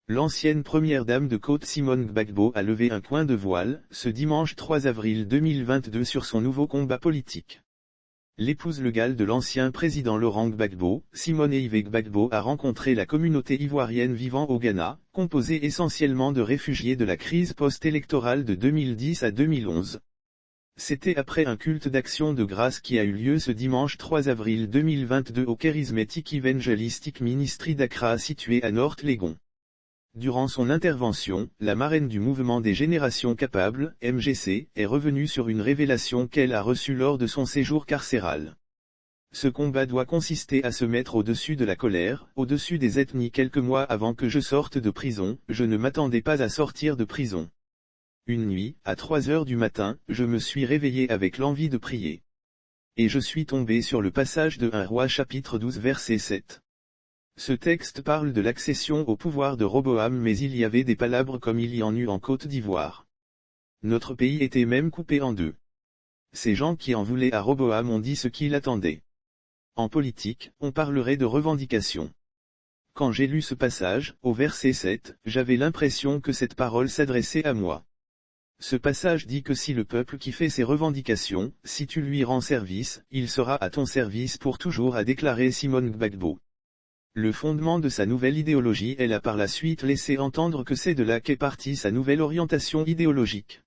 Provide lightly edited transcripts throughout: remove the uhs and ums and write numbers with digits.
L'ancienne première dame de Côte Simone Gbagbo a levé un coin de voile, ce dimanche 3 avril 2022 sur son nouveau combat politique. L'épouse légale de l'ancien président Laurent Gbagbo, Simone Yves Gbagbo a rencontré la communauté ivoirienne vivant au Ghana, composée essentiellement de réfugiés de la crise post-électorale de 2010 à 2011. C'était après un culte d'action de grâce qui a eu lieu ce dimanche 3 avril 2022 au Charismatic Evangelistic Ministry d'Accra situé à North Legon. Durant son intervention, la marraine du mouvement des générations capables, MGC, est revenue sur une révélation qu'elle a reçue lors de son séjour carcéral. Ce combat doit consister à se mettre au-dessus de la colère, au-dessus des ethnies. Quelques mois avant que je sorte de prison, je ne m'attendais pas à sortir de prison. Une nuit, à 3 heures du matin, je me suis réveillé avec l'envie de prier. Et je suis tombé sur le passage de 1 Roi chapitre 12 verset 7. Ce texte parle de l'accession au pouvoir de Roboam, mais il y avait des palabres comme il y en eut en Côte d'Ivoire. Notre pays était même coupé en deux. Ces gens qui en voulaient à Roboam ont dit ce qu'il attendait. En politique, on parlerait de revendication. Quand j'ai lu ce passage, au verset 7, j'avais l'impression que cette parole s'adressait à moi. Ce passage dit que si le peuple qui fait ses revendications, si tu lui rends service, il sera à ton service pour toujours, a déclaré Simone Gbagbo. Le fondement de sa nouvelle idéologie, elle a par la suite laissé entendre que c'est de là qu'est partie sa nouvelle orientation idéologique.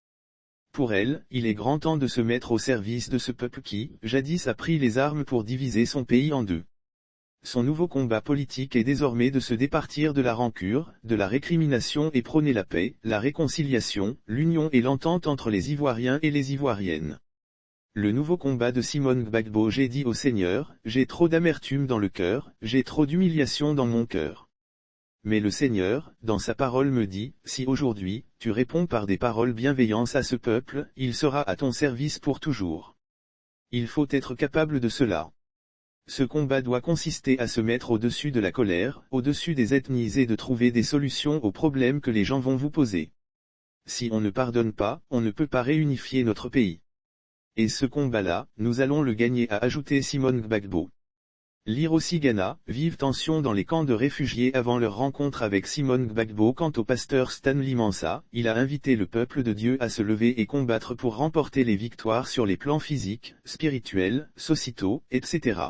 Pour elle, il est grand temps de se mettre au service de ce peuple qui, jadis a pris les armes pour diviser son pays en deux. Son nouveau combat politique est désormais de se départir de la rancune, de la récrimination et prôner la paix, la réconciliation, l'union et l'entente entre les Ivoiriens et les Ivoiriennes. Le nouveau combat de Simone Gbagbo: j'ai dit au Seigneur, j'ai trop d'amertume dans le cœur, j'ai trop d'humiliation dans mon cœur. Mais le Seigneur, dans sa parole me dit, si aujourd'hui, tu réponds par des paroles bienveillantes à ce peuple, il sera à ton service pour toujours. Il faut être capable de cela. Ce combat doit consister à se mettre au-dessus de la colère, au-dessus des ethnies et de trouver des solutions aux problèmes que les gens vont vous poser. Si on ne pardonne pas, on ne peut pas réunifier notre pays. Et ce combat-là, nous allons le gagner, a ajouté Simone Gbagbo. Lire aussi Ghana, vive tension dans les camps de réfugiés avant leur rencontre avec Simone Gbagbo. Quant au pasteur Stanley Mansa, il a invité le peuple de Dieu à se lever et combattre pour remporter les victoires sur les plans physiques, spirituels, sociétaux, etc.